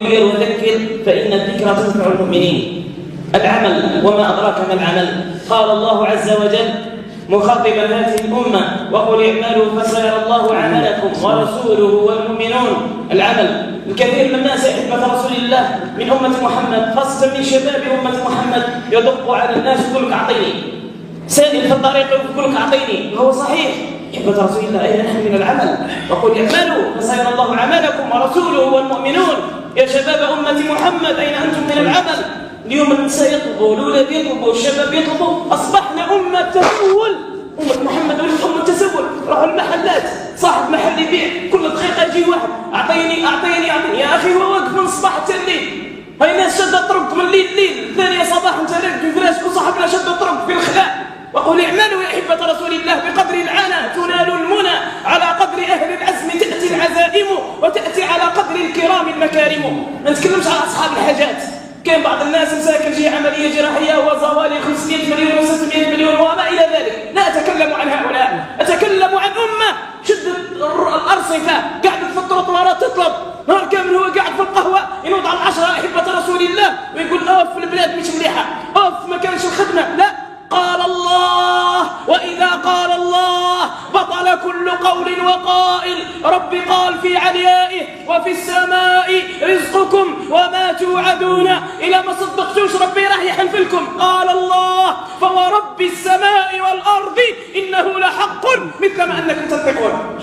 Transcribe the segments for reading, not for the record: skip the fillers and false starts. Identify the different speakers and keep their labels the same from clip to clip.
Speaker 1: وذكر فإن الذكرى تنفع المؤمنين. العمل وما أدراك ما العمل. قال الله عز وجل مخاطبا هذه الأمة وقل اعملوا فسيرى الله عملكم ورسوله والمؤمنون. العمل. الكثير من الناس أحبة رسول الله من أمة محمد خاصة من شباب أمة محمد يدق على الناس يقول لك أعطيني، سائل في الطريق يقول لك أعطيني، وهو صحيح أحبة رسول الله أين نحن من العمل؟ وقل اعملوا فسيرى الله عملكم ورسوله والمؤمنون. يا شباب أمة محمد أين أنتم من العمل؟ اليوم النساء يطلبوا، الأولاد يطلبوا، الشباب يطلبوا، أصبحنا أمة تسول. أمة محمد ولد أمة تسول. راحوا المحلات، صاحب محل يبيع كل دقيقة يجي واحد أعطيني أعطيني أعطيني. يا أخي هو واقف من الصباح حتى الليل. هاي ناس شدة طرق من الليل الثانية صباحا أنت راكب في فراشك وصاحبنا شدة طرق في الخلاء. وقل اعملوا يا أحبة رسول الله بقدر العنى تنال المنى، على قدر أهل العزم تأتي العزائم وتأتي على قدر الكرام المكارم. ما نتكلمش على أصحاب الحاجات. كان بعض الناس مساكن جي عملية جراحية وزوالي 500 مليون و 600 مليون وما إلى ذلك. لا أتكلم عن هؤلاء، أتكلم عن أمة شدت الأرصفة قاعدة في التروطوارات تطلب نهار كامل، هو قاعد في القهوة ينوض على 10 أحبة رسول الله ويقول أوف البلاد مش مليحة، أوف ما كانش الخدمة. لا، قال الله، وإذا قال الله بطل كل قول وقائل. رب قال في عليائه وفي السماء رزقكم وما توعدون. إلى ما صدقتوش ربي راح يحلفلكم. قال الله فورب السماء والأرض إنه لحق مثل ما أنكم تنطقون.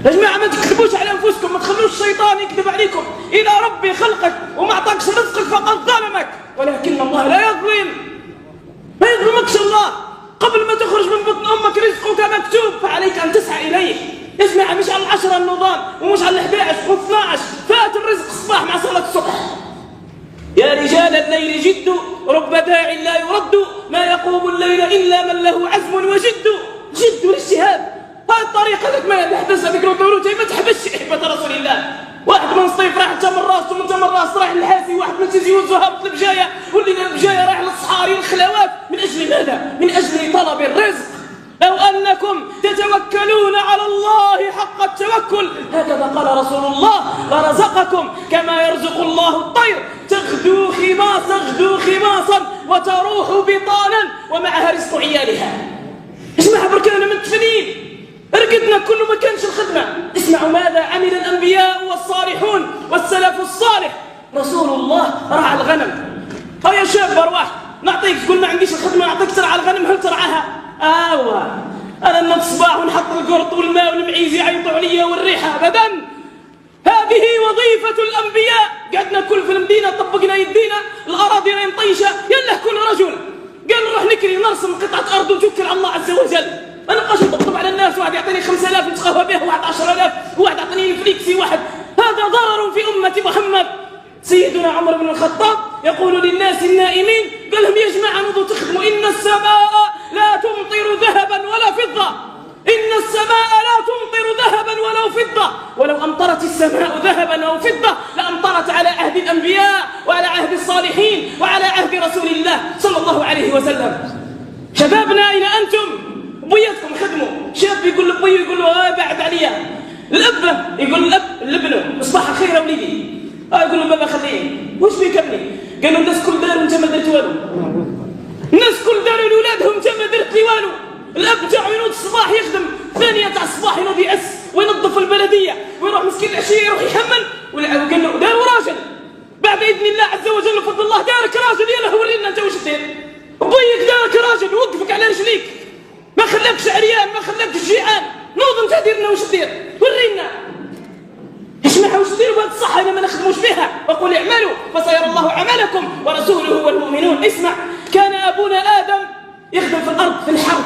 Speaker 1: يا جماعة ما تكذبوش على أنفسكم، ما تخلوش الشيطان يكذب عليكم. إذا ربي خلقك وما أعطاكش رزقك فقد ظلمك، ولكن الله لا يظلم، ما يظلمكش الله. قبل ما تخرج من بطن أمك رزقك مكتوب، فعليك أن تسعى إليه. اسمع، مش على 10 النظام ومش على 11 و12. فات الرزق الصباح مع صلاة الصبح. يا رجال الليل جد رب داع لا يرد، ما يقوم الليل إلا من له عزم وجد. جد والاجتهاد، هاي الطريقة لك ما يحدث هذيك الطيروت ما تحبسش أحبة رسول الله. واحد من الصيف راح تم الراس ومن تم الراس راح للحاسي، واحد من تيزي وزو هابط البجاية واللي البجاية راح للصحاري والخلوات. من أجل ماذا؟ من أجل طلب الرزق. لو أنكم تتوكلون على الله حق التوكل هكذا قال رسول الله لرزقكم كما يرزق الله الطير تغدو خماصا وتروح بطانا ومعها رزق عيالها. اسمع بركانا من التفنين رقدنا كله ما كانش الخدمة. اسمعوا ماذا عمل الأنبياء والصالحون والسلف الصالح. رسول الله رعى الغنم. يا شاب برواح نعطيك، تقول ما عنديش الخدمة نعطيك ترعى الغنم، هل ترعاها؟ أنا من الصباح ونحط القرط والماء والمعيز يعيطوا عليا والريحة أبدا. هذه وظيفة الأنبياء. قعدنا كل في المدينة طبقنا يدينا الأراضي راهي مطيشة، يلا كل رجل قال نروح نكري نرسم قطعة أرض وتوكل على الله عز وجل. ما نبقاش نطبطب على الناس، واحد يعطيني 5000 نتقهوى به، واحد 10000، واحد يعطيني فليكسي واحد. هذا ضرر في أمة محمد. سيدنا عمر بن الخطاب يقول للناس النائمين قال لهم يا جماعة نوضوا تخدموا، إن السماء لا تمطر ذهبا ولا فضة. إن السماء لا تمطر ذهبا ولا فضة، ولو أمطرت السماء ذهبا أو فضة لأمطرت على عهد الأنبياء وعلى عهد الصالحين وعلى عهد رسول الله صلى الله عليه وسلم. شبابنا أين أنتم؟ بياتكم خدموا. شاب يقول لبيه يقول له بعد عليا. الأب يقول الأب لابنه مصباح الخير يا وليدي. يقول له بابا خليه. وش بيك ابني؟ قالوا الناس كل دار وانت ما درت والو. الناس كل دار لولادهم انت ما درت لي والو. الأب تاعو ينوض الصباح يخدم، ثانية تاع الصباح ينوض يأس وينظف البلدية ويروح مسكين العشية يروح يحمل. وقال له دار راجل بعد إذن الله عز وجل وفضل الله. دارك راجل يلا ورينا انت وش دير. بيك دارك راجل وقفك على رجليك، ما خلاكش عريان ما خلاكش جيعان. نوض انت ديرنا وش دير ورينا. اسمعوا وش ديروا بهذه الصحة إذا ما نخدموش بها. وقل اعملوا فسيرى الله عملكم ورسوله والمؤمنون. اسمع، كان أبونا آدم يخدم في الأرض في الحرب،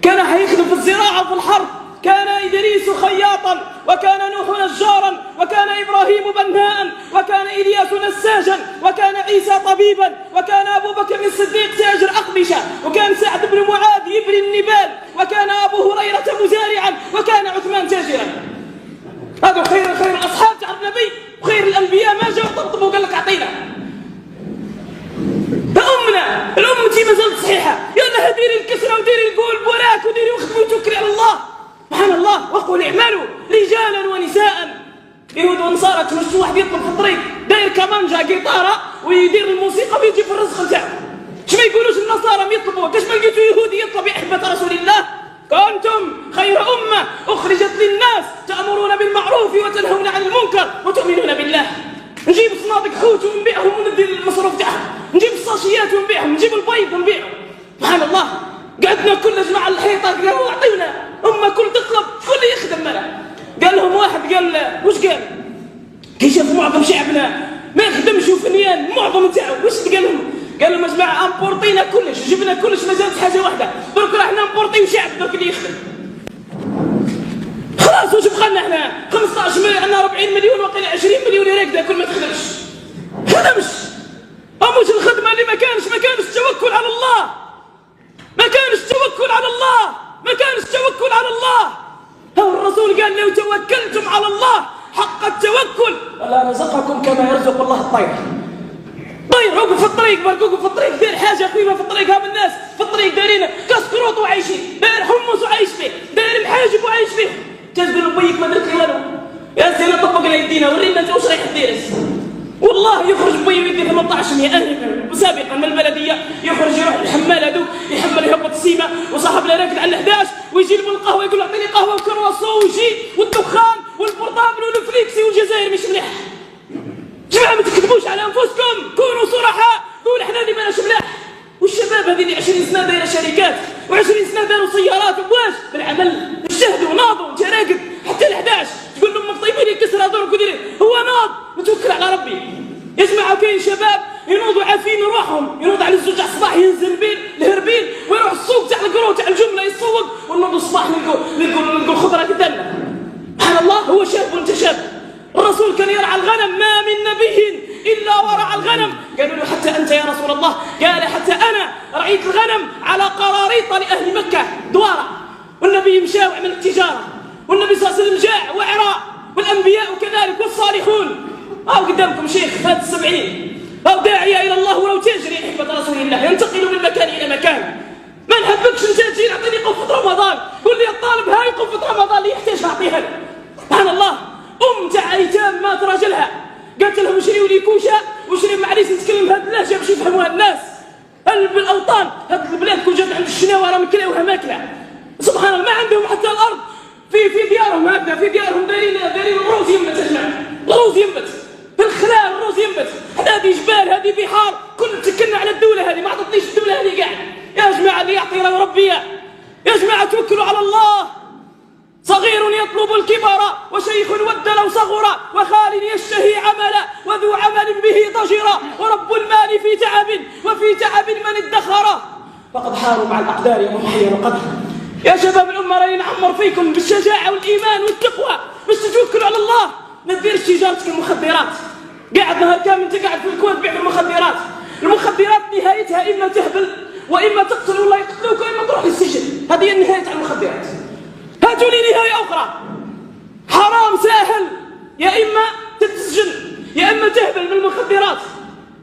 Speaker 1: كان يخدم في الزراعة وفي الحرب. كان إدريس خياطا، وكان نوح نجارا، وكان إبراهيم بناء، وكان إلياس نساجا، وكان عيسى طبيبا، وكان أبو بكر الصديق تاجر أقمشة، وكان سعد بن معاذ يبري النبال، وكان أبو هريرة مزارعا، وكان عثمان تاجرا. هذا خير الأصحاب تاع النبي وخير الأنبياء. ما جاء طبطبوا وقال لك أعطينا. أمنا الأمة ما زالت صحيحة. يلا ديري الكسرة وديري القول بوراك وديري وخدمي وتوكلي على الله. سبحان الله. وقل اعملوا رجالا ونساء. يهود ونصارى تمشوا واحد يطلب في الطريق داير كمانجا جيتارة ويدير الموسيقى ويجي في الرزق نتاعو. اش ما يقولوش النصارى يطلبوا؟ كاش ما لقيتو يهودي يطلب يا احبة رسول الله كنتم خير أمة أخرجت للناس تأمرون بالمعروف وتنهون عن المنكر وتؤمنون بالله. نجيب صناديق حوت ونبيعهم وندير المصروف تاعهم، نجيب الصاشيات ونبيعهم، نجيب البيض ونبيعه. سبحان الله قعدنا كل جماعة الحيطة قالوا أعطينا، أما كل تطلب كل يخدم ملا. قال لهم واحد قال وش قال؟ كي شاف معظم شعبنا ما يخدمش وفنيان معظم نتاعو وش قال لهم؟ قال لهم يا جماعة امبورطينا كلش جبنا كلش ما زالت حاجة واحدة درك راح نمبورطيو شعب درك اللي يخدم. خلاص واش بقالنا احنا 15 مليون عندنا 40 مليون وقيل 20 مليون راكده كل ما تخدمش. خدمش مش الخدمة اللي ما كانش التوكل على الله، ما كانش التوكل على الله، ما كانش التوكل على الله. هو الرسول قال لو توكلتم على الله حق التوكل ولا رزقكم كما يرزق الله الطير. طير وقف في الطريق وقف في الطريق دير حاجه خفيفه في الطريق. هام الناس في الطريق دايرين كسكروط وعايشين، داير حمص وعايش فيه، داير محاجب وعايش فيه. تقول لبيك ما درت لي والو يا سيدي طبق لنا يدينا ورينا انت واش رايح دير. والله يخرج بي ويدي 18 اهل سابقا من البلديه يخرج يروح الحمال هذوك يحمل يهبط السيمه وصاحبنا راكد على 11 ويجي له القهوه يقول اعطيني قهوه وكرواسون ويجي والدخان والبورطابل والفليكسي والجزائر مش مليح. جماعه ما تكذبوش على انفسكم، كونوا صرحاء، قول احنا اللي ماناش ملاح. والشباب هذه اللي 20 سنه دايره شركات و20 سنه داروا سيارات واش بالعمل اجتهدوا ناضوا انت راقد حتى ل 11 تقول لهم طيبين يكسر هذول ودير هو ناض وتوكل على ربي. يا جماعه كاين شباب ينوضوا عافين روحهم، ينوض على الزوج الصباح ينزل بين الهربين ويروح السوق تاع القرو تاع الجمله يسوق ونوضوا الصباح نلقوا خضره قدامنا. سبحان الله هو شاب وانت شاب. الرسول كان يرعى الغنم ما من نبي إلا ورعى الغنم. قالوا له حتى أنت يا رسول الله؟ قال حتى أنا رعيت الغنم على قراريط لأهل مكة دوارة. والنبي مشى وعمل التجارة والنبي صلى الله عليه وسلم جاع وعراء والأنبياء كذلك والصالحون. قدامكم شيخ فات 70 أو داعية إلى الله ولو تجري حكمة رسول الله ينتقل من مكان إلى مكان. ما نحبكش انت تجي نعطيني قفة رمضان قول لي الطالب هاي قفة رمضان اللي يحتاج أعطيها له. سبحان الله تاع ايتام مات راجلها قالت لهم شريوا لي كوشه وشري معليش نتكلم بهذه اللهجه باش يفهموها الناس. بالاوطان هذه البلاد كون جات عند الشناوه راه مكلاوها ماكله. سبحان الله ما عندهم حتى الارض في ديارهم هكذا في ديارهم دايرين الروز ينبت يا جماعه. الروز ينبت في الخلال الروز ينبت. هذه جبال هذه بحار كل تكلنا على الدوله هذه ما عطتنيش الدوله هذه كاع. يا جماعه اللي يعطي له ربي يا جماعه توكلوا على الله. صغير يطلب الكبر وشيخ ود لو صغر وخال يشتهي عملا وذو عمل به ضجر ورب المال في تعب وفي تعب من ادخر فقد حاروا مع الأقدار ومحير قدر. يا شباب الأمة راني نعمر فيكم بالشجاعة والإيمان والتقوى باش تتوكلوا على الله. ما تديرش تجارتك المخدرات قاعد نهار كامل انت قاعد في الكويت تبيع المخدرات. المخدرات نهايتها إما تهبل وإما تقتل والله يقتلوك وإما تروح للسجن. هذه هي النهاية تاع المخدرات. هاتوا لي نهاية أخرى. حرام ساهل يا إما تتسجن يا إما تهبل من المخدرات.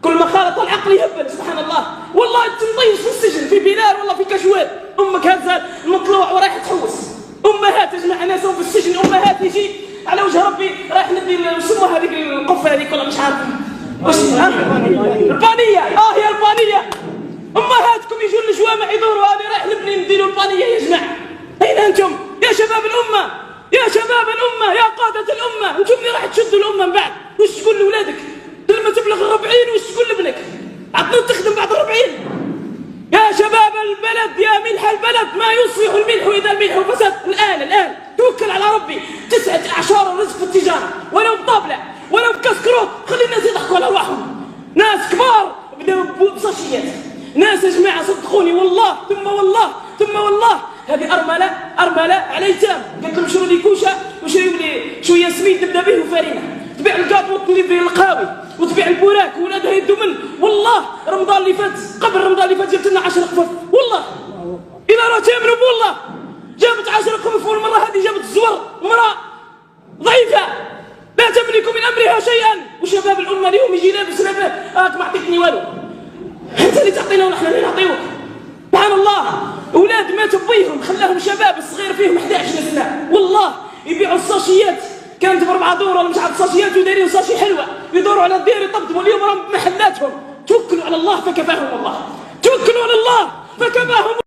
Speaker 1: كل ما خالط العقل يهبل. سبحان الله والله تنطيش في السجن في بلال والله في كشوات. أمك هزال المطلوع ورايح تحوس. أمهات يا جماعة ناس في السجن أمهات يجي على وجه ربي رايح ندي وسموها هذيك القفة هذيك ولا مش عارف البانية. هي البانية. أمهاتكم يجوا للجوامع يدوروا أنا رايح نبني نديروا البانية يا جماعة. أين أنتم يا شباب الأمة يا شباب الأمة يا قادة الأمة؟ أنتم اللي راح تشدوا الأمة من بعد. وش تقول لأولادك لما تبلغ 40 وش تقول لابنك عطنا تخدم بعد 40؟ يا شباب البلد يا ملح البلد ما يصلح الملح إذا الملح فسد. الآن توكل على ربي 9 أعشار الرزق في التجارة ولو بطابلة ولو بكسكروت. خلي الناس يضحكوا على أرواحهم. ناس كبار بدأوا بصشيات. ناس يا جماعة صدقوني والله ثم والله هذه أرملة على ايتام قالت لهم شروا لي كوشه وشريوا لي شويه سميد نبدا به وفارينه. تبيع الكاط وتولي به القهاوي وتبيع البوراك وولادها يدوا منه. والله رمضان اللي فات قبل رمضان اللي فات جبت لنا 10 قفف والله الى راه تامنوا بالله. جابت 10 قفف والمره هذه جابت الزور امراه ضعيفه لا تملك من امرها شيئا. وشباب الامه اليوم يجي لابس لاباس ما عطيتني والو. انت اللي تعطينا ونحن اللي نعطيوك. سبحان الله اولاد ماتوا بيهم خلاهم شباب الصغير فيهم 11 سنه والله يبيعوا الصاشيات كانت ب4 دور ولا مش عارف صاشيات ودايرين صاشي حلوه يدوروا على الدير يطبطبوا اليوم راهم بمحلاتهم. توكلوا على الله فكفاهم الله، توكلوا على الله فكفاهم.